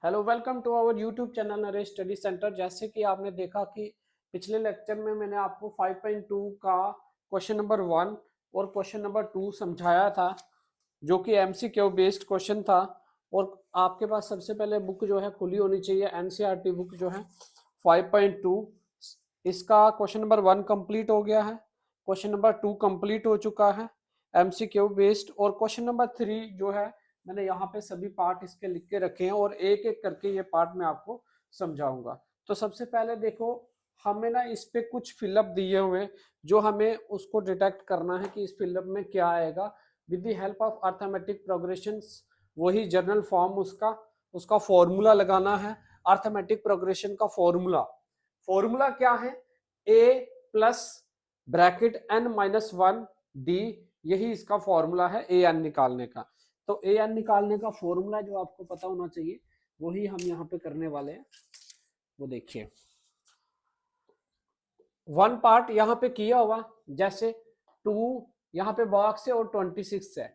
Hello, welcome to our YouTube channel Naresh study centre. जैसे कि आपने देखा कि पिछले लेक्चर में मैंने आपको 5.2 का क्वेश्चन नंबर 1 और क्वेश्चन नंबर 2 समझाया था, जो कि एमसीक्यू बेस्ड क्वेश्चन था। और आपके पास सबसे पहले बुक जो है खुली होनी चाहिए, एनसीईआरटी बुक जो है 5.2। इसका क्वेश्चन नंबर 1 कंप्लीट हो गया है, क्वेश्चन नंबर 2 कंप्लीट हो चुका है एमसीक्यू बेस्ड, और क्वेश्चन नंबर 3 जो है मैंने यहाँ पे सभी पार्ट इसके लिख के रखे हैं और एक एक करके ये पार्ट मैं आपको समझाऊंगा। तो सबसे पहले देखो, हमें ना इस पे कुछ फिलअप दिए हुए हैं जो हमें उसको डिटेक्ट करना है कि इस फिलअप में क्या आएगा। With the help of arithmetic progression, वही जनरल फॉर्म उसका उसका फॉर्मूला लगाना है। अर्थमेटिक प्रोग्रेशन का फॉर्मूला फॉर्मूला क्या है? A plus bracket n minus one d, यही इसका फॉर्मूला है ए एन निकालने का। तो ए एन निकालने का फॉर्मूला जो आपको पता होना चाहिए वही हम यहाँ पे करने वाले हैं। वो देखिए, वन पार्ट यहाँ पे किया हुआ, जैसे 2 यहाँ पे बॉक्स है और 26 है।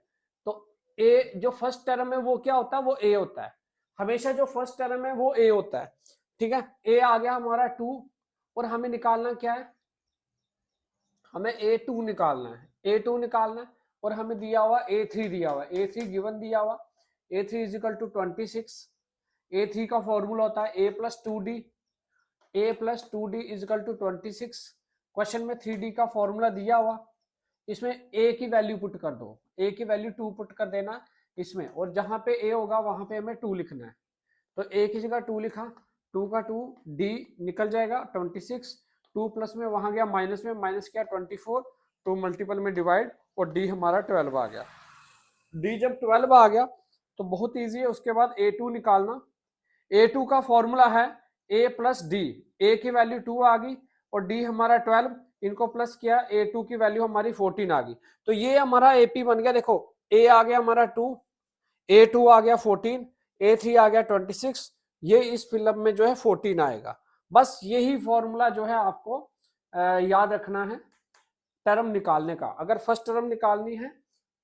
तो ए जो फर्स्ट टर्म है वो क्या होता है? वो ए होता है। हमेशा जो फर्स्ट टर्म है वो ए होता है। ठीक है, ए आ गया हमारा 2, और हमें निकालना क्या है? हमें A2 निकालना है, A2 निकालना है। और हमें दिया हुआ A3, दिया हुआ A3 गिवन दिया हुआ, A3 इजिकल टू 26। A3 का फॉर्मूला होता है A plus two D, A plus two D equal to 26। Question में 3D का फॉर्मूला दिया हुआ, इसमें A की वैल्यू पुट कर दो, A की वैल्यू 2 पुट कर देना इसमें, और जहां पे A होगा वहां पे हमें 2 लिखना है। तो A की जगह 2 लिखा, 2 का 2 D निकल जाएगा 26, 2 प्लस में वहां गया माइनस में, माइनस किया 24, तो मल्टीपल में डिवाइड, और D हमारा 12 आ गया। D जब 12 आ गया तो बहुत इजी है। उसके बाद A2 निकालना। A2 का फॉर्मूला है A प्लस डी, A की वैल्यू 2 आ गई और D हमारा 12, इनको प्लस किया, A2 की वैल्यू हमारी 14 आ गई। तो ये हमारा AP बन गया। देखो, A आ गया हमारा 2, A2 आ गया 14, A3 आ गया 26, ये इस फिलअप में जो है 14 आएगा। बस यही फॉर्मूला जो है आपको याद रखना है टर्म निकालने का। अगर फर्स्ट टर्म निकालनी है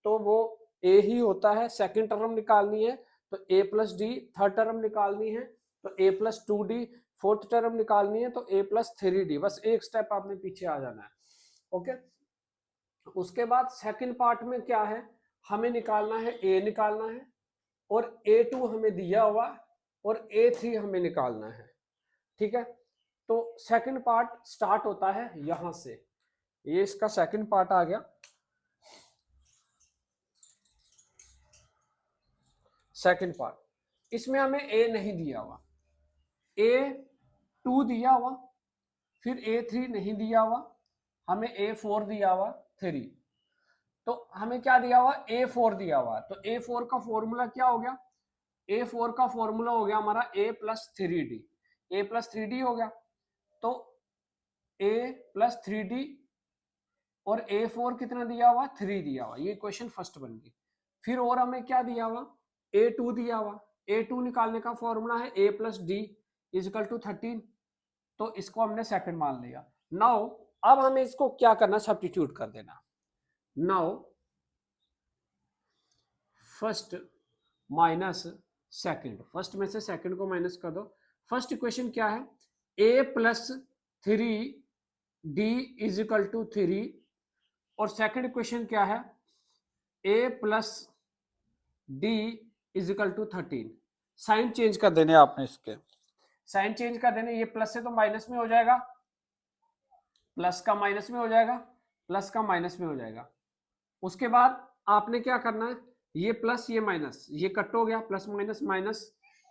तो वो ए ही होता है, सेकंड टर्म निकालनी है तो a plus d, third term निकालनी है तो a plus two d, fourth term निकालनी है तो ए प्लस थ्री डी। बस एक स्टेप आपने पीछे आ जाना है। ओके, उसके बाद सेकंड पार्ट में क्या है? हमें निकालना है ए निकालना है, और A2 हमें दिया हुआ, और A3 हमें निकालना है। ठीक है, तो सेकंड पार्ट स्टार्ट होता है यहां से, ये इसका सेकंड पार्ट आ गया। सेकंड पार्ट, इसमें हमें A नहीं दिया हुआ, A2 दिया हुआ, फिर A3 नहीं दिया हुआ, हमें A4 दिया हुआ 3। तो हमें क्या दिया हुआ? A4 दिया हुआ। तो A4 का फॉर्मूला क्या हो गया? A4 का फॉर्मूला हो गया हमारा A plus three D, A plus three D हो गया। तो A प्लस थ्री डी, और A4 कितना दिया हुआ? 3 दिया हुआ। ये क्वेश्चन फर्स्ट बन गई। फिर और हमें क्या दिया हुआ? A2 दिया हुआ। A2 निकालने का फॉर्मूला है A plus D equal to 13, तो इसको हमने सेकंड मान लिया। नाउ अब हमें इसको क्या करना? सब्स्टिट्यूट कर देना। Now first minus second, first में से सेकंड को माइनस कर दो। फर्स्ट इक्वेशन क्या है? A plus three D equal to 3, और सेकंड इक्वेशन क्या है? A plus D equal to 13। Sign change कर देने आपने, इसके साइन चेंज कर देने। ये प्लस से तो माइनस में हो जाएगा, प्लस का माइनस में हो जाएगा, प्लस का माइनस में हो जाएगा। उसके बाद आपने क्या करना है? ये प्लस ये माइनस, ये कट हो गया, plus minus minus,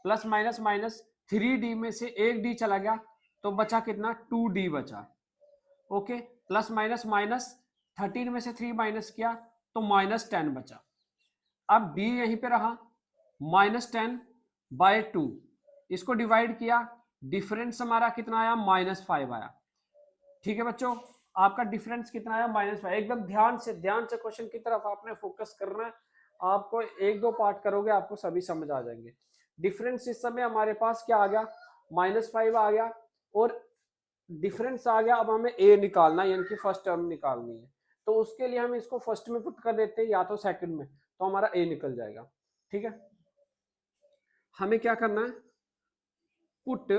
plus minus minus, 3D में से एक डी चला गया तो बचा कितना? 2D बचा। ओके, प्लस माइनस माइनस, 13 में से 3 माइनस किया तो माइनस 10 बचा। अब b यहीं पे रहा, -10/2, इसको डिवाइड किया, डिफरेंस हमारा कितना आया? -5 आया। ठीक है बच्चों, आपका डिफरेंस कितना आया? -5। एकदम ध्यान से क्वेश्चन की तरफ आपने फोकस करना है। आपको एक दो पार्ट करोगे आपको सभी समझ आ जाएंगे। डिफरेंस इस समय हमारे पास क्या आ गया? -5 आ गया, और डिफरेंस आ गया। अब हमें a निकालना है, यानी कि फर्स्ट टर्म निकालनी है। तो उसके लिए हम इसको फर्स्ट में पुट कर देते हैं या तो सेकंड में, तो हमारा a निकल जाएगा। ठीक है, हमें क्या करना है? Put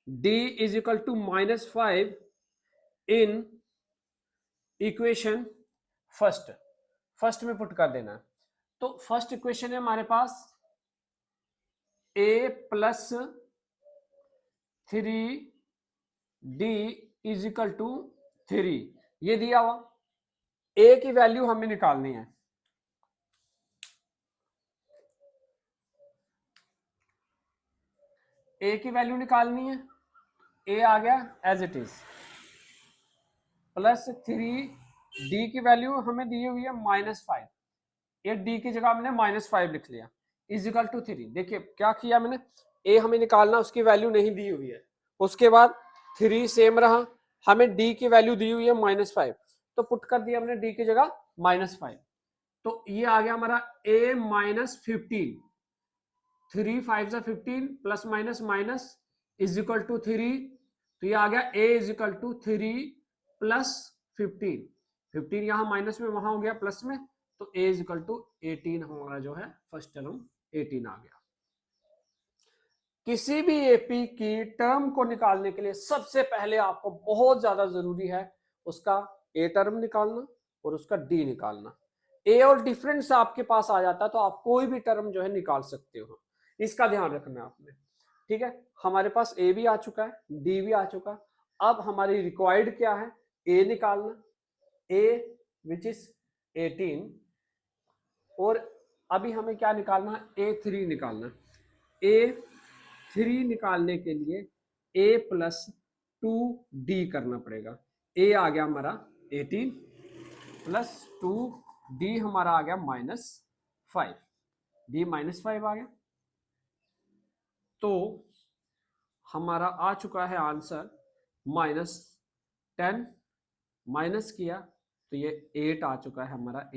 d is equal to -5 in equation first में पुट कर देना है। तो फर्स्ट इक्वेशन है हमारे पास a plus 3d is equal to 3, ये दिया हुआ। a की वैल्यू हमें निकालनी है। a की वैल्यू निकालनी है, a आ गया as it is, plus 3d की वैल्यू हमें दी हुई है -5, ये d की जगह हमने -5 लिख लिया, इज इक्वल टू 3। देखिए क्या किया मैंने, a हमें निकालना, उसकी वैल्यू नहीं दी हुई है। उसके बाद 3 सेम रहा, हमें d की वैल्यू दी हुई है -5, तो पुट कर दिया हमने d की जगह -5। तो ये आ गया हमारा a -15, 3 5 जा 15 plus minus minus is equal to 3। तो ये आ गया a is equal to 3 plus 15 यहाँ माइनस में, वहां हो गया प्लस में, तो a इज इक्वल टू 18 हमारा जो है फर्स्ट टर्म 18 आ गया। किसी भी एपी की टर्म को निकालने के लिए सबसे पहले आपको बहुत ज्यादा जरूरी है उसका ए टर्म निकालना और उसका डी निकालना। ए और डिफरेंस आपके पास आ जाता है तो आप कोई भी टर्म जो है निकाल सकते हो, इसका ध्यान रखना है आपने। ठीक है, हमारे पास ए भी आ चुका है, डी भी आ चुका है। अब हमारी रिक्वायर्ड क्या है, ए निकालना, ए विच इज 18, और अभी हमें क्या निकालना है, A3 निकालना। A3 निकालने के लिए a प्लस 2d करना पड़ेगा। a आ गया हमारा 18 प्लस 2d हमारा आ गया -5, d -5 आ गया। तो हमारा आ चुका है आंसर -10, माइनस किया तो ये 8 आ चुका है हमारा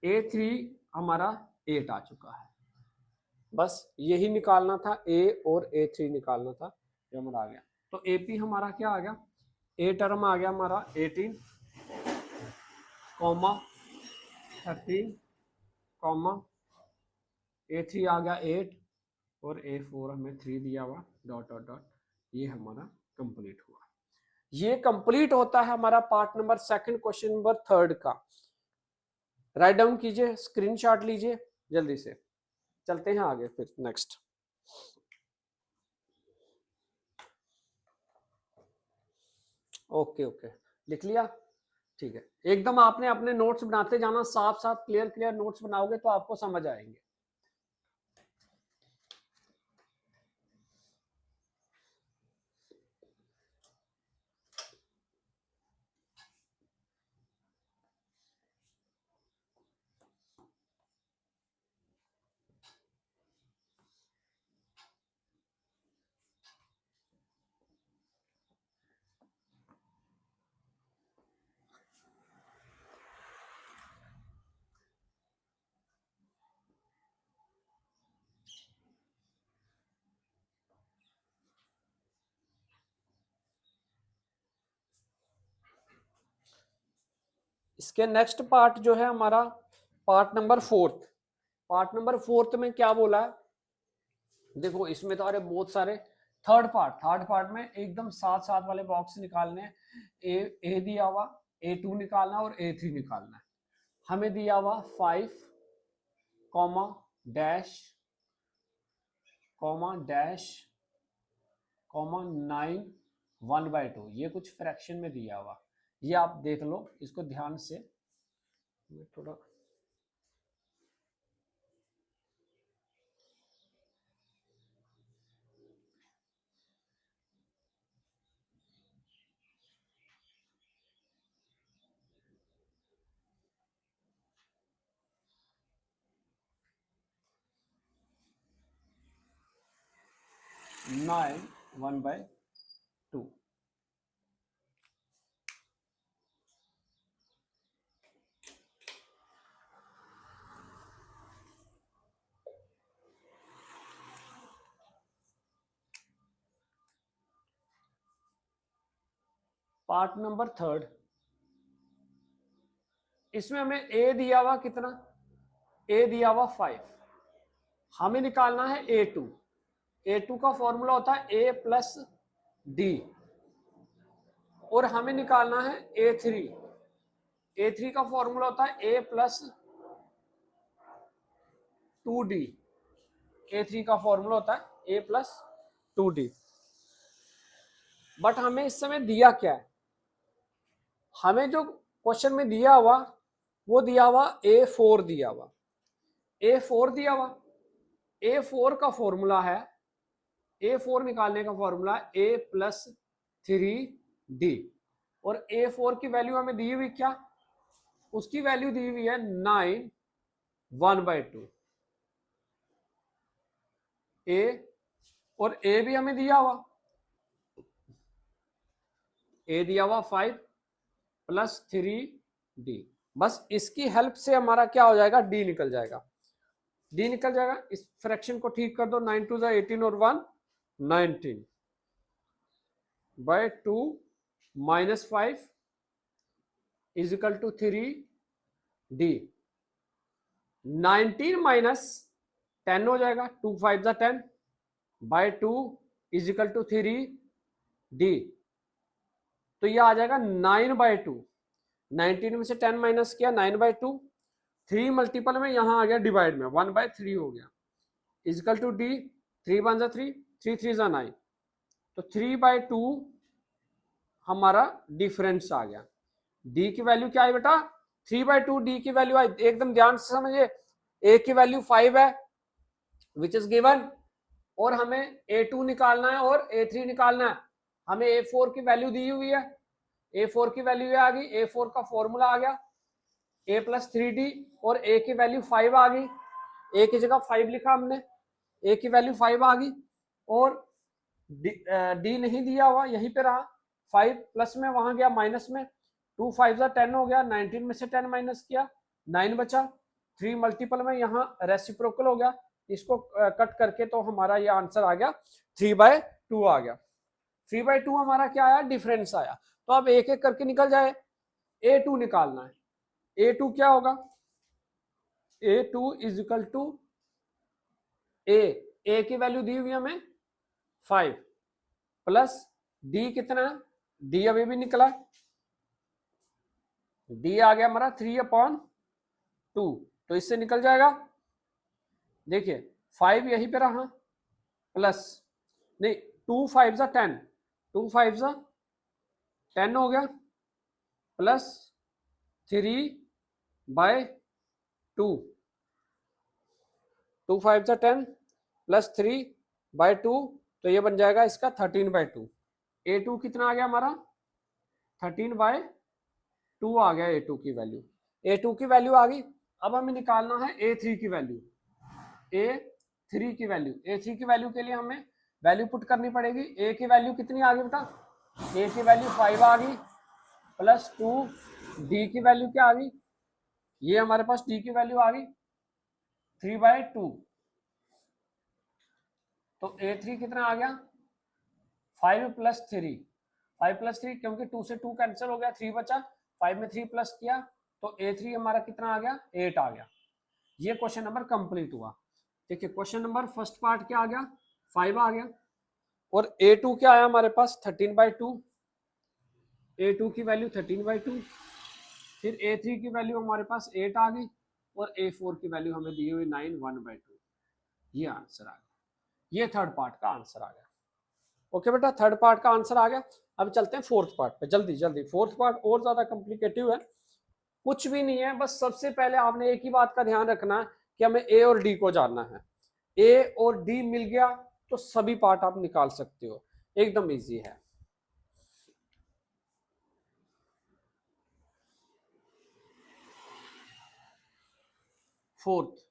A3 हमारा 8 आ चुका है। बस यही निकालना था, A और A3 निकालना था, ये हमारा आ गया। तो AP हमारा क्या आ गया, A टर्म आ गया हमारा 18, 13, A3 आ गया 8 और A4 हमें 3 दिया हुआ, डॉट डॉट डॉट, ये हमारा कंप्लीट हुआ। ये कंप्लीट होता है हमारा part number second, question number 3 का। राइट डाउन कीजिए, स्क्रीनशॉट लीजिए, जल्दी से चलते हैं आगे फिर नेक्स्ट। ओके ओके, लिख लिया, ठीक है। एकदम आपने अपने नोट्स बनाते जाना, साफ साफ क्लियर क्लियर नोट्स बनाओगे तो आपको समझ आएंगे। इसके नेक्स्ट पार्ट जो है हमारा पार्ट नंबर 4। पार्ट नंबर 4 में क्या बोला है, देखो इसमें तो अरे बहुत सारे, थर्ड पार्ट में एकदम साथ साथ वाले बॉक्स निकालने हैं। ए दिया हुआ, A2 निकालना और A3 निकालना है। हमें दिया हुआ 5 comma dash comma dash comma 9 1/2, ये कुछ फ्रैक्शन में दिया हुआ, ये आप देख लो, इसको ध्यान से। मैं थोड़ा नाइन 1/2। पार्ट नंबर 3, इसमें हमें ए दिया हुआ कितना, ए दिया हुआ 5, हमें निकालना है A2। A2 का फॉर्मूला होता है A प्लस डी, और हमें निकालना है A3। A3 का फॉर्मूला होता है A प्लस 2D। A3 का फॉर्मूला होता है A प्लस 2D। बट हमें इस समय दिया क्या है, हमें जो क्वेश्चन में दिया हुआ वो दिया हुआ A4 दिया हुआ, A4 दिया हुआ। A4 का फॉर्मूला है, A4 निकालने का फॉर्मूला A प्लस 3D, और A4 की वैल्यू हमें दी हुई क्या, उसकी वैल्यू दी हुई है 9 1/2। A और A भी हमें दिया हुआ, A दिया हुआ 5 प्लस 3D। बस इसकी हेल्प से हमारा क्या हो जाएगा, D निकल जाएगा। D निकल जाएगा। इस फ्रैक्शन को ठीक कर दो, 9 2 18 और 1 19 by 2 minus 5 is equal to 3D। 19 minus 10 हो जाएगा, 2 5 10 bye 2 is equal to 3D। तो ये आ जाएगा 9/2। 19 में से 10 माइनस किया, 9/2। 3 मल्टीपल में यहां आ गया डिवाइड में, 1/3 हो गया, इजिकल टू D। 3 1 3, 3 3 9, तो 3/2 हमारा डिफरेंस आ गया। D की वैल्यू क्या है बेटा, 3/2 D की वैल्यू आई। एकदम ध्यान से समझिए, A की वैल्यू 5 है विच इज गिवन, और हमें A2 निकालना है और A3 निकालना है। हमें A4 की वैल्यू दी हुई है, A4 की वैल्यू आ गई, A4 का फॉर्मूला आ गया A प्लस 3D, और A की वैल्यू 5 आ गई। A की जगह 5 लिखा हमने, A की वैल्यू 5 आ गई, और D नहीं दिया हुआ, यहीं पे रहा। 5 प्लस में वहां गया माइनस में, 2 5 10 हो गया, 19 में से 10 माइनस किया, 9 बचा। 3 मल्टीपल में यहाँ रेसिप्रोकल हो गया, इसको कट करके तो हमारा ये आंसर आ गया 3/2 आ गया। 3/2 हमारा क्या आया, डिफरेंस आया। तो अब एक एक करके निकल जाए। A2 निकालना है। A2 क्या होगा, A2 is equal to A की वैल्यू दी हुई हमें 5 प्लस D कितना है, D अभी भी निकला, D आ गया हमारा 3/2, तो इससे निकल जाएगा। देखिए 5 यहीं पे रहा, प्लस नहीं, 2 5 10, 2 5 10 हो गया, प्लस 3/2, 2 5 10 प्लस 3/2, तो ये बन जाएगा इसका 13/2। A2 कितना आ गया हमारा, 13/2 आ गया A2 की वैल्यू। A2 की वैल्यू आ गई। अब हमें निकालना है A3 की वैल्यू। A3 की वैल्यू, A3 की वैल्यू के लिए हमें वैल्यू पुट करनी पड़ेगी। A की वैल्यू कितनी आ गई बेटा, A की वैल्यू 5 आ गई, प्लस 2, D की वैल्यू क्या आ गई, ये हमारे पास D की वैल्यू आ गई 3/2। तो A3 कितना आ गया, 5 प्लस 3, 5 प्लस 3, क्योंकि 2 से 2 कैंसिल हो गया, 3 बचा, 5 में 3 प्लस किया, तो A3 हमारा कितना आ गया, 8 आ गया। ये क्वेश्चन नंबर कंप्लीट हुआ। देखिए क्वेश्चन नंबर फर्स्ट पार्ट क्या आ गया, 5 आ गया, और A2 क्या आया हमारे पास 13/2। A2 की वैल्यू 13/2, फिर A3 की वैल्यू हमारे पास 8 आ गई, और A4 की वैल्यू हमें दी हुई 9 1/2। ये आंसर आ गया, ये थर्ड पार्ट का आंसर आ गया। ओके बेटा, थर्ड पार्ट का आंसर आ गया। अब चलते हैं फोर्थ पार्ट पे, जल्दी जल्दी। फोर्थ पार्ट और ज्यादा कॉम्प्लिकेटिव है, कुछ भी नहीं है, बस सबसे पहले आपने एक ही बात का ध्यान रखना है कि हमें ए और डी को जानना है। ए और डी मिल गया तो सभी पार्ट आप निकाल सकते हो, एकदम इजी है। फोर्थ,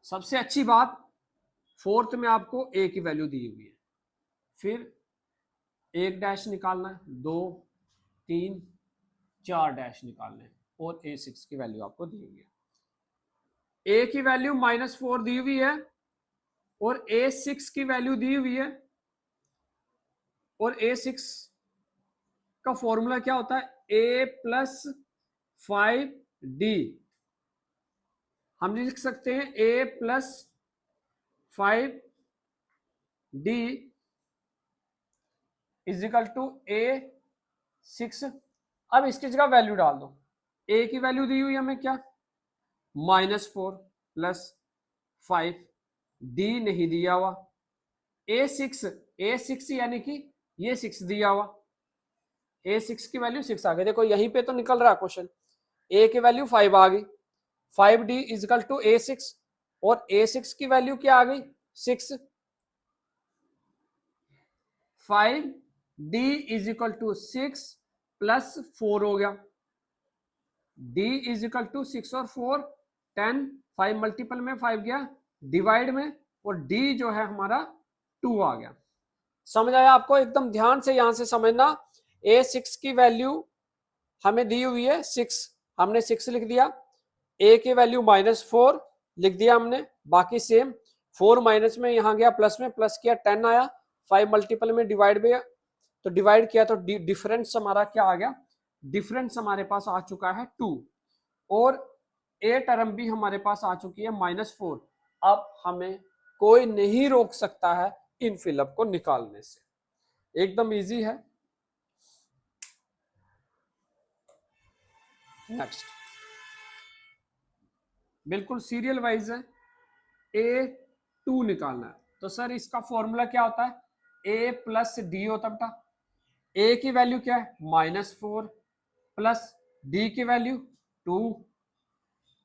सबसे अच्छी बात, फोर्थ में आपको ए की वैल्यू दी हुई है, फिर एक डैश निकालना है, 2 3 4 डैश निकालने हैं, और A6 की वैल्यू आपको दी हुई है। ए की वैल्यू -4 दी हुई है, और A6 की वैल्यू दी हुई है, और A6 का फॉर्मूला क्या होता है, A प्लस 5D। हम लिख सकते हैं A plus 5d is equal to a 6। अब इसकी जगह वैल्यू डाल दो। ए की वैल्यू दी हुई हमें क्या, -4 प्लस 5, डी नहीं दिया हुआ, ए6 यानी कि ये 6 दिया हुआ, ए6 की वैल्यू 6 आ गई। देखो यहीं पे तो निकल रहा क्वेश्चन, ए की वैल्यू 5 आ गई, 5d इज इक्वल टू ए6, और ए6 की वैल्यू क्या आ गई 6, 5d is equal to 6 plus 4 हो गया, d इज इक्वल टू 6 और 4 10, 5 मल्टीपल में 5 गया डिवाइड में, और d जो है हमारा 2 आ गया। समझ आया आपको? एकदम ध्यान से यहां से समझना। a6 की वैल्यू हमें दी हुई है 6, हमने 6 लिख दिया, a की वैल्यू -4 लिख दिया हमने, बाकी सेम, 4 माइनस में यहां गया प्लस में, प्लस किया 10 आया, 5 मल्टीपल में डिवाइड में, तो डिवाइड किया तो डिफरेंस हमारा क्या आ गया, डिफरेंस हमारे पास आ चुका है 2, और ए टर्म भी हमारे पास आ चुकी है -4। अब हमें कोई नहीं रोक सकता है इन फिलअप को निकालने से, एकदम इजी है। नेक्स्ट, बिल्कुल सीरियल वाइज है, A2 निकालना है। तो सर इसका फॉर्मूला क्या होता है, A प्लस डी होता बेटा, A की वैल्यू क्या है -4 प्लस D की वैल्यू 2,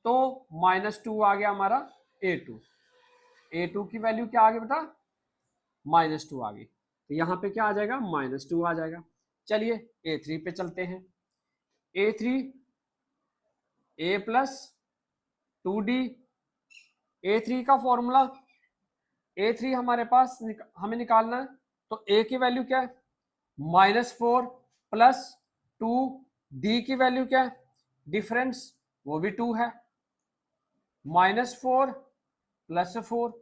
तो -2 आ गया हमारा A2, A2 की वैल्यू क्या आ गई बेटा -2 आ गई, तो यहाँ पे क्या आ जाएगा -2 आ जाएगा। चलिए A3 पे चलते हैं, A3 A plus 2D, A3 का फॉर्मूला, A3 हमारे पास हमें निकालना है, तो A की वैल्यू क्या है -4 प्लस 2, D की वैल्यू क्या है, डिफरेंस वो भी 2 है, -4 प्लस 4,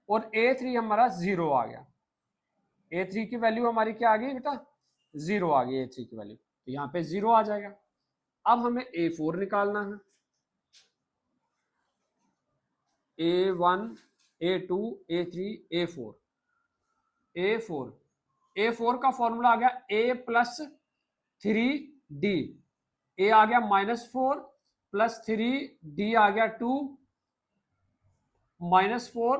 और A3 हमारा 0 आ गया, A3 की वैल्यू हमारी क्या आ गई बेटा 0 आ गई A3 की वैल्यू, तो यहाँ पे 0 आ जाएगा। अब हमें A4 निकालना है, A1 A2 A3 A4, A4 का फॉर्मूला आ गया A प्लस 3D, A आ गया -4 प्लस 3D आ गया 2, -4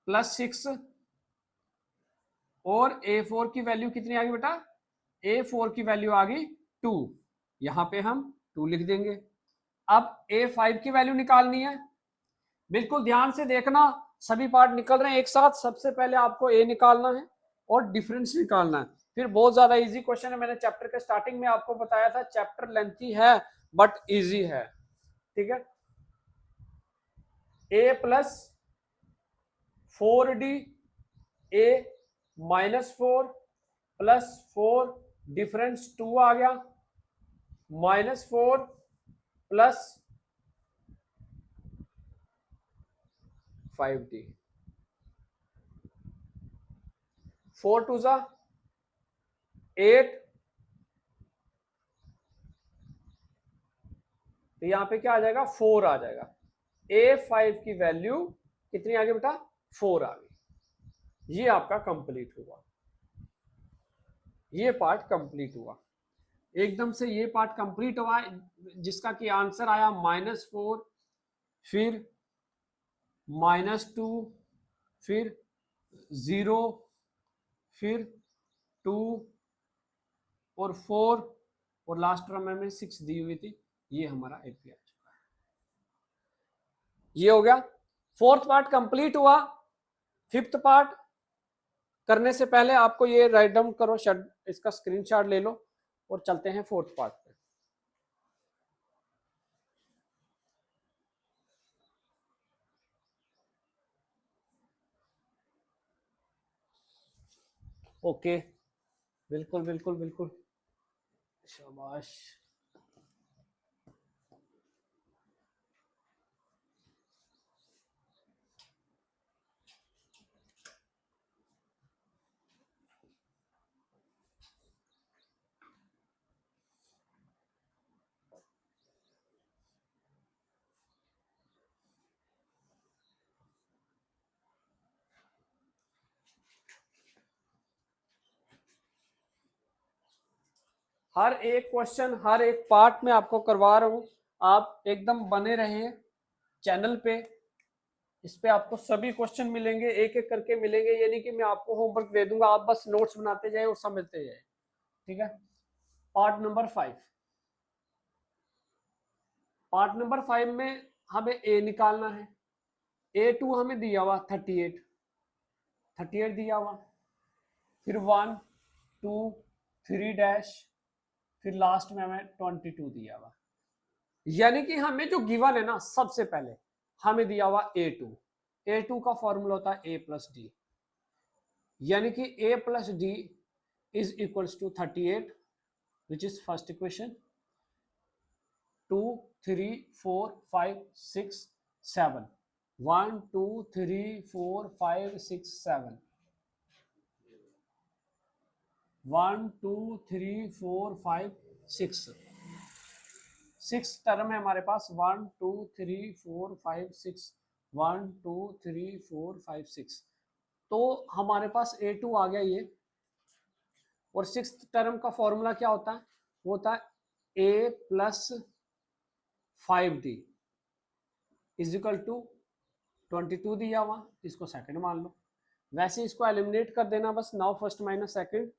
प्लस 6, और A4 की वैल्यू कितनी आ गई बेटा, A4 की वैल्यू आ गई 2, यहां पे हम 2 लिख देंगे। अब A5 की वैल्यू निकालनी है, बिल्कुल ध्यान से देखना, सभी पार्ट निकल रहे हैं एक साथ। सबसे पहले आपको A निकालना है और डिफरेंस निकालना है, फिर बहुत ज्यादा इजी क्वेश्चन है। मैंने चैप्टर के स्टार्टिंग में आपको बताया था चैप्टर लेंथी है बट इजी है, ठीक है। A plus 4D, A -4 plus 4, difference 2 आ गया, -4 प्लस 5D, 4 2 जा 8, तो यहां पे क्या आ जाएगा 4 आ जाएगा। A5 की वैल्यू कितनी आ गई बेटा 4 आ गई। ये आपका कंप्लीट हुआ, ये पार्ट कंप्लीट हुआ, एकदम से ये पार्ट कंप्लीट हुआ, जिसका कि आंसर आया -4, फिर -2, फिर 0, फिर 2 और 4, और लास्ट टर्म में 6 दी हुई थी। ये हमारा एपी आ चुका है, ये हो गया। फोर्थ पार्ट कंप्लीट हुआ। फिफ्थ पार्ट करने से पहले आपको ये राइट डाउन करो, इसका स्क्रीनशॉट ले लो और चलते हैं फोर्थ पार्ट पे। ओके, बिल्कुल बिल्कुल बिल्कुल, शाबाश। हर एक क्वेश्चन, हर एक पार्ट में आपको करवा रहा हूं, आप एकदम बने रहिए चैनल पे। इस पे आपको सभी क्वेश्चन मिलेंगे, एक एक करके मिलेंगे, यानी कि मैं आपको होमवर्क दे दूंगा, आप बस नोट्स बनाते जाए और समझते जाए। ठीक है, पार्ट नंबर 5। पार्ट नंबर 5 में हमें ए निकालना है। A2 हमें दिया हुआ 38 दिया हुआ, फिर 1 2 3 डैश, फिर लास्ट में हमें 22 दिया हुआ। यानी कि हमें जो गिवन है ना, सबसे पहले हमें दिया हुआ A2 का फॉर्मूला होता है A प्लस डी, यानी कि A plus D is equals to 38, which is first equation. 2 3 4 5 6 7, 1 2 3 4 5 6 7, 1 2 3 4 5 6 term है हमारे पास। 1 2 3 4 5 6, 1 2 3 4 5 6, तो हमारे पास A2 आ गया ये। और 6th टर्म का फॉर्मूला क्या होता है? वो होता है A plus 5D is equal to 22 दिया हुआ, इसको सेकंड मान लो। वैसे इसको एलिमिनेट कर देना बस। Now first minus second,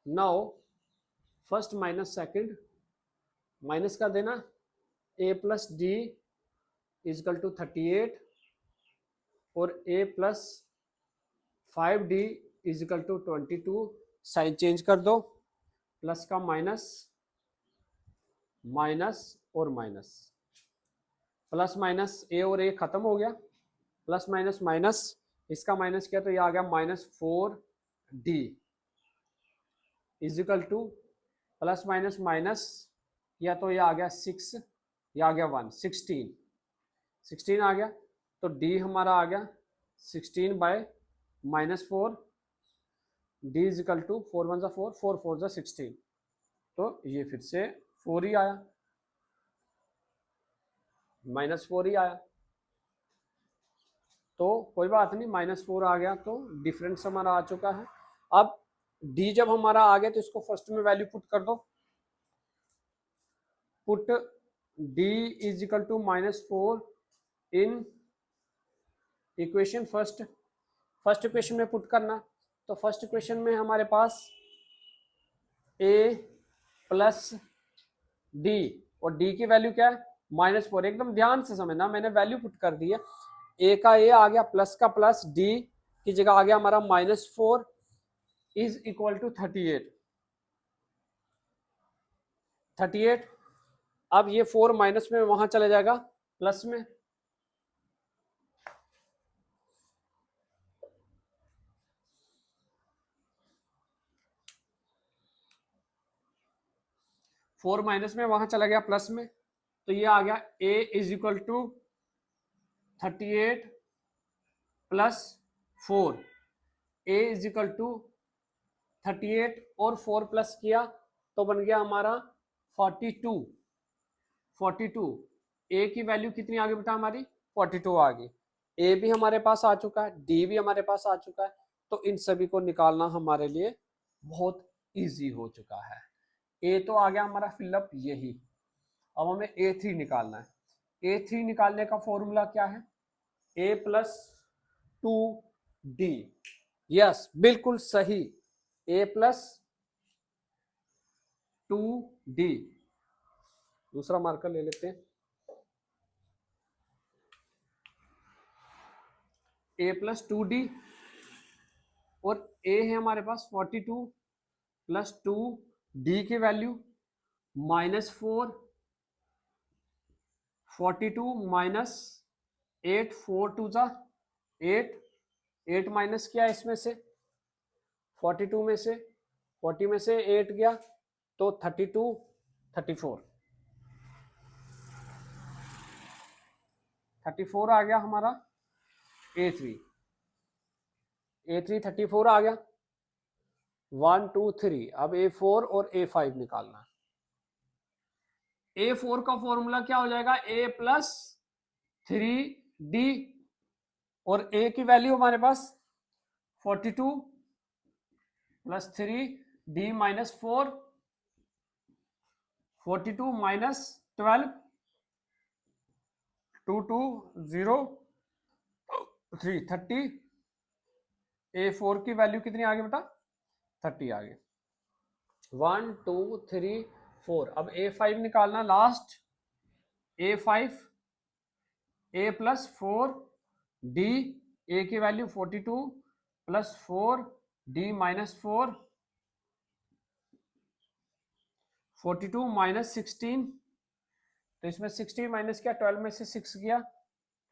now first minus second, minus कर देना। A plus D is equal to 38 और A plus 5D is equal to 22। Sign change कर दो, प्लस का माइनस, माइनस और माइनस, प्लस माइनस A और A खत्म हो गया, प्लस माइनस माइनस, इसका माइनस किया तो ये आ गया -4D is equal to plus minus minus, या तो ये आ गया 6, ये आ गया 1, 16 आ गया। तो D हमारा आ गया 16 by -4, D is equal to 4 1 4, 4 4 16, तो ये फिर से 4 ही आया, -4 ही आया। तो कोई बात नहीं, -4 आ गया तो डिफरेंस हमारा आ चुका है। अब D जब हमारा आ गया तो इसको फर्स्ट में वैल्यू पुट कर दो। Put D is equal to -4 in equation first equation में पुट करना। तो फर्स्ट इक्वेशन में हमारे पास A प्लस डी, और डी की वैल्यू क्या है? -4। एकदम ध्यान से समझना, मैंने वैल्यू पुट कर दी है। ए का ए आ गया, प्लस का प्लस, डी की जगह आ गया हमारा -4 इज इक्वल टू 38। अब ये 4 माइनस में वहां चला जाएगा प्लस में, फोर माइनस में वहां चला गया प्लस में, तो ये आ गया A is equal to 38 plus 4, A is equal to 38 और 4 प्लस किया तो बन गया हमारा 42। ए की वैल्यू कितनी आ गई बेटा हमारी? 42 आ गई। ए भी हमारे पास आ चुका है, डी भी हमारे पास आ चुका है, तो इन सभी को निकालना हमारे लिए बहुत इजी हो चुका है। ए तो आ गया हमारा फिलअप यही। अब हमें A3 निकालना है। A3 निकालने का फॉर्मूला क्या है? A plus 2D। यस, बिल्कुल सही, A प्लस 2D। दूसरा मार्कर ले लेते हैं। A प्लस 2D और A है हमारे पास 42 प्लस 2D की वैल्यू -4, 42 माइनस 8, 4 2 जा 8, 8 माइनस किया इसमें से 42 में से, 40 में से 8 गया तो 32, 34 आ गया हमारा A3। 34 आ गया। 1 2 3, अब A4 और A5 निकालना। A4 का फॉर्मूला क्या हो जाएगा? A प्लस 3D और A की वैल्यू हमारे पास 42 प्लस 3D -4 42 माइनस 12, 2 2 0 3 30। A4 की वैल्यू कितनी आ गई बेटा? 30 आ गई। 1 2 3 4। अब A5 निकालना last. A5 A plus 4 D, A की value 42 plus 4 D minus 4, 42 minus 16। तो इसमें 16 माइनस किया, 12 में से 6 गया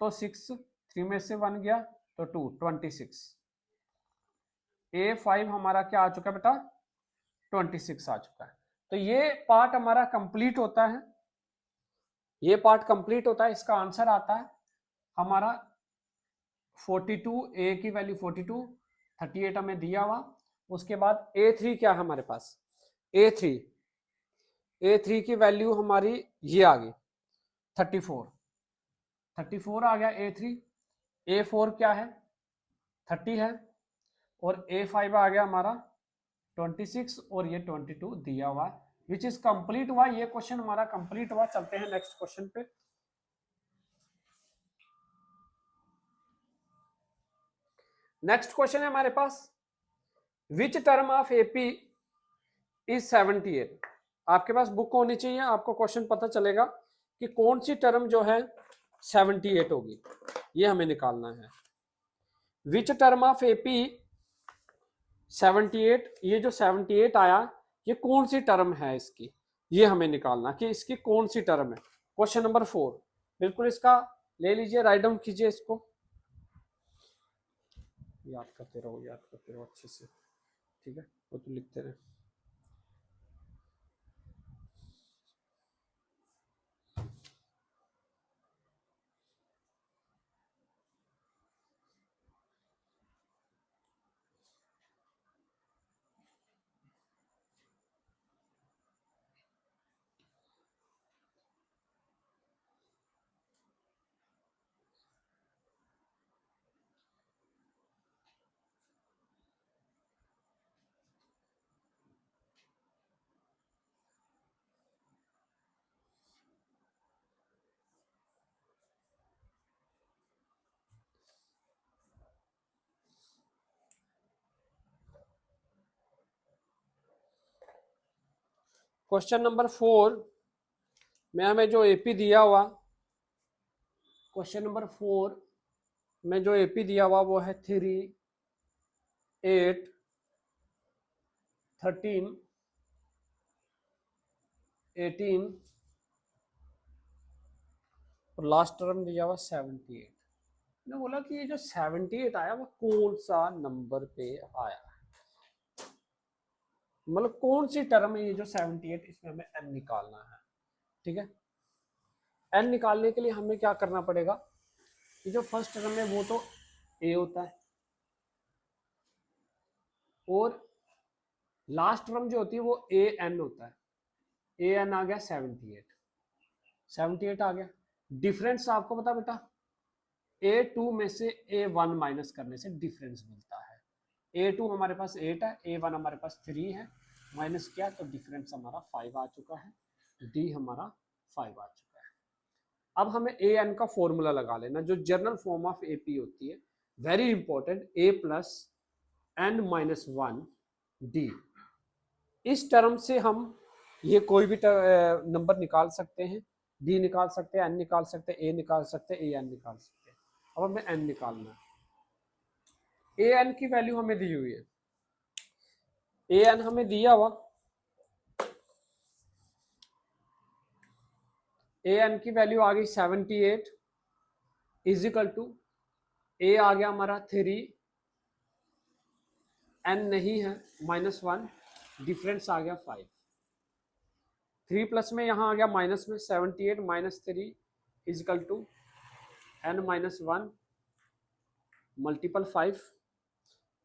तो 6, 3 में से 1 गया तो 2, 26। A5 हमारा क्या आ चुका बेटा? 26 आ चुका है। तो ये पार्ट हमारा कंप्लीट होता है, ये पार्ट कंप्लीट होता है। इसका आंसर आता है हमारा 42, A की वैल्यू 42, 38 हमें दिया हुआ। उसके बाद A3 क्या है हमारे पास? A3 की वैल्यू हमारी ये आ गई 34, 34 आ गया A3। A4 क्या है? 30 है। और A5 आ गया हमारा 26 और ये 22 दिया हुआ, विच इज कंप्लीट हुआ। ये क्वेश्चन हमारा कंप्लीट हुआ। चलते हैं नेक्स्ट क्वेश्चन पे। नेक्स्ट क्वेश्चन है हमारे पास, which term of AP is 78। आपके पास बुक होनी चाहिए, आपको क्वेश्चन पता चलेगा कि कौन सी टर्म जो है 78 होगी, ये हमें निकालना है। विच टर्म ऑफ एपी 78, ये जो 78 आया ये कौन सी टर्म है इसकी, ये हमें निकालना कि इसकी कौन सी टर्म है। क्वेश्चन नंबर 4, बिल्कुल इसका ले लीजिए, राइट डाउन कीजिए इसको, याद करते रहो अच्छे से, ठीक है, वो तो लिखते रहे। क्वेश्चन नंबर 4 में हमें जो एपी दिया हुआ, क्वेश्चन नंबर 4 में जो एपी दिया हुआ वो है 3 8 13 18 और लास्ट टर्म दिया हुआ 78। मैंने बोला कि ये जो 78 आया वो कौन सा नंबर पे आया, मतलब कौन सी टर्म है ये जो 78, इसमें हमें n निकालना है। ठीक है, n निकालने के लिए हमें क्या करना पड़ेगा, ये जो फर्स्ट टर्म है वो तो a होता है और लास्ट टर्म जो होती है वो a n होता है। a n आ गया 78 आ गया। डिफरेंस आपको पता बेटा, A2 में से A1 माइनस करने से डिफरेंस मिलता है। A2 हमारे पास 8 है, A1 हमारे पास 3 है, माइनस किया तो डिफरेंस हमारा 5 आ चुका है, D हमारा 5 आ चुका है। अब हमें AN का फॉर्मूला लगा लेना, जो जनरल फॉर्म ऑफ AP होती है, very important, A plus N minus 1 D। इस टर्म से हम ये कोई भी नंबर निकाल सकते हैं, D निकाल सकते हैं, N निकाल सकते हैं, A निकाल सकते हैं, AN निकाल सकते हैं। अब हमें n निकालना है। an की वैल्यू हमें दी हुई है, an हमें दिया हुआ, an की वैल्यू आ गई 78 इज इक्वल टू a आ गया हमारा 3, n नहीं है -1, डिफरेंस आ गया 5। 3 प्लस में यहां आ गया माइनस में, 78 minus 3 is equal to n minus 1 multiple 5,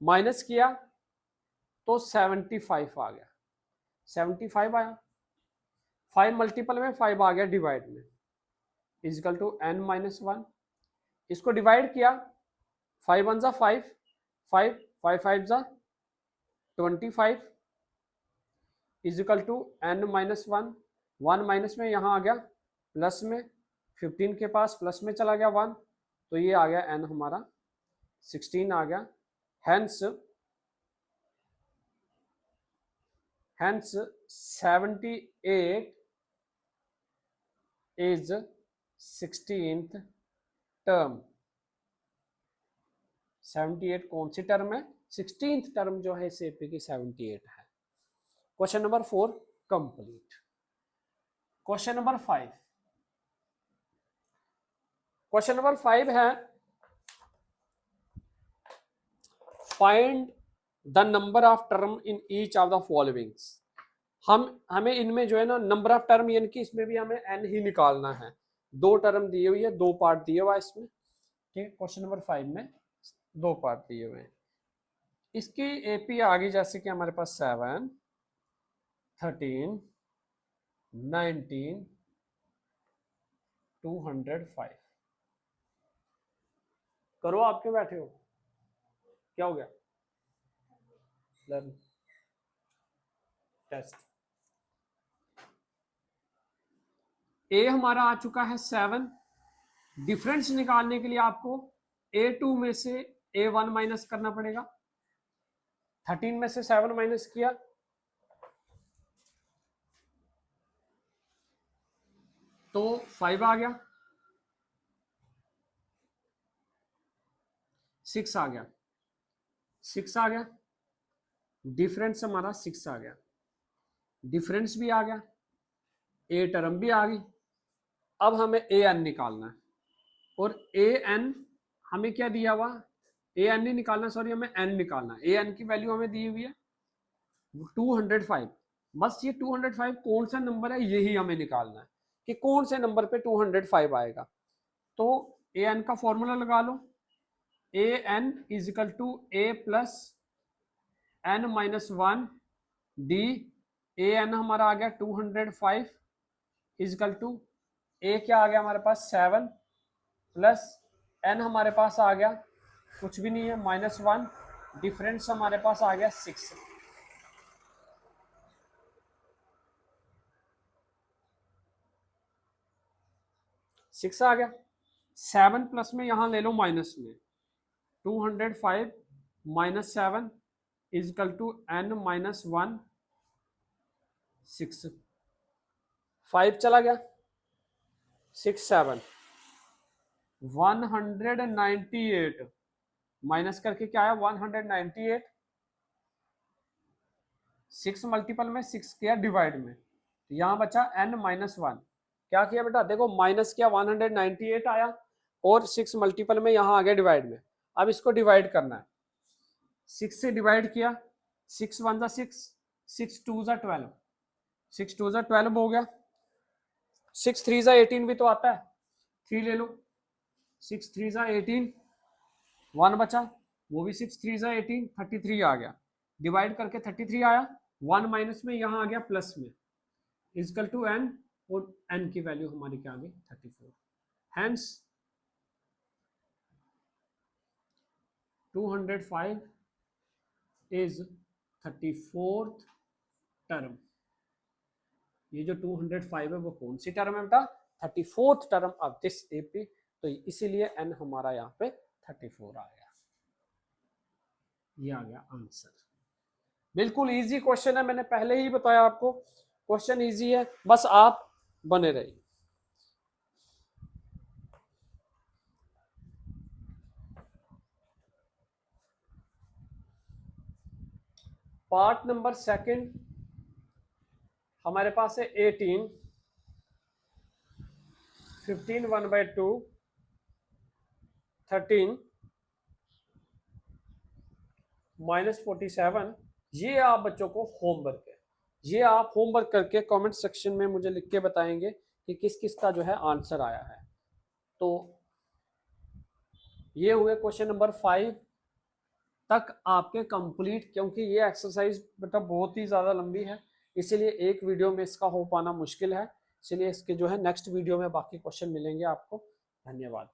minus किया तो 75 आ गया, 75 आया, 5 मल्टीपल में 5 आ गया डिवाइड में, इजिकल टू n माइनस 1। इसको डिवाइड किया, 5 1 जा 5, 5 5 5 जा 25 equal to n minus 1 1 minus में यहाँ आ गया प्लस में, 15 के पास प्लस में चला गया 1, तो ये आ गया n हमारा 16 आ गया। Hence 78 is 16th term. 78 कौन सी टर्म है? 16th टर्म जो है इस एपी की 78 है। Question number 4 complete. Question number 5, question number 5 है find the number of term in each of the followings. हमें इनमें जो है ना नंबर ऑफ टर्म यानी कि इसमें भी हमें n ही निकालना है। 2 टर्म दिए हुई है, 2 पार्ट दिए हुआ है इसमें, ठीक है। क्वेश्चन नंबर 5 में 2 पार्ट दिए हुए हैं। इसकी एपी आ गई जैसे कि हमारे पास 7, 13, 19, 205। करो, आप क्यों बैठे हो? क्या हो गया? Learn test. ए हमारा आ चुका है 7। डिफरेंस निकालने के लिए आपको A2 में से A1 माइनस करना पड़ेगा। 13 में से 7 माइनस किया तो 5 आ गया, 6 आ गया, 6 आ गया, डिफरेंस हमारा 6 आ गया, डिफरेंस भी आ गया, ए टर्म भी आ गई। अब हमें ए एन निकालना है और ए एन हमें क्या दिया हुआ? ए एन नहीं निकालना, सॉरी, हमें एन निकालना है। ए एन की वैल्यू हमें दी हुई है 205। बस ये 205 कौन सा नंबर है यही हमें निकालना है कि कौन से नंबर पे 205 आएगा। तो ए एन का फॉर्मूला लगा लो, a n is equal to a plus n minus 1 d. A n हमारा आ गया 205 इजकल टू ए क्या आ गया हमारे पास 7 प्लस एन हमारे पास आ गया कुछ भी नहीं है -1, डिफरेंस हमारे पास आ गया 6। सिक्स आ गया। 7 प्लस में यहां ले लो माइनस में, 205 minus 7 equal to N minus 1 6। 5 चला गया, 6 7 198 माइनस करके क्या आया 198। 6 मल्टीपल में 6 किया डिवाइड में, तो यहां बचा n माइनस 1। क्या किया बेटा? देखो माइनस किया 198 आया और 6 मल्टीपल में यहां आ गया डिवाइड में। अब इसको डिवाइड करना है, 6 से डिवाइड किया, 6 1 जा 6, 6 2 जा 12, 6 2 जा 12 हो गया। 6 3 जा 18 भी तो आता है, 3 ले लो, 6 3 जा 18, 1 बचा, वो भी 6 3 जा 18, 33 आ गया। डिवाइड करके 33 आया, 1 माइनस में यहां आ गया प्लस में, इजकल टू n, और n की वैल्यू हमारी क्या आ गई 34। Hence 205 is 34th term. ये जो 205 है वो कौन सी टर्म है बेटा? 34th term of this AP. तो इसीलिए n हमारा यहाँ पे 34 आ गया। ये आ गया आंसर। बिल्कुल इजी क्वेश्चन है, मैंने पहले ही बताया आपको क्वेश्चन इजी है, बस आप बने रहिए। पार्ट नंबर 2 हमारे पास है 18, 15 1/2, 13 -47। ये आप बच्चों को होमवर्क है, ये आप होमवर्क करके कमेंट सेक्शन में मुझे लिख के बताएंगे कि किस किस का जो है आंसर आया है। तो ये हुए क्वेश्चन नंबर 5 तक आपके कंप्लीट, क्योंकि ये एक्सरसाइज बेटा बहुत ही ज़्यादा लंबी है, इसीलिए एक वीडियो में इसका हो पाना मुश्किल है। इसलिए इसके जो है नेक्स्ट वीडियो में बाकी क्वेश्चन मिलेंगे आपको। धन्यवाद।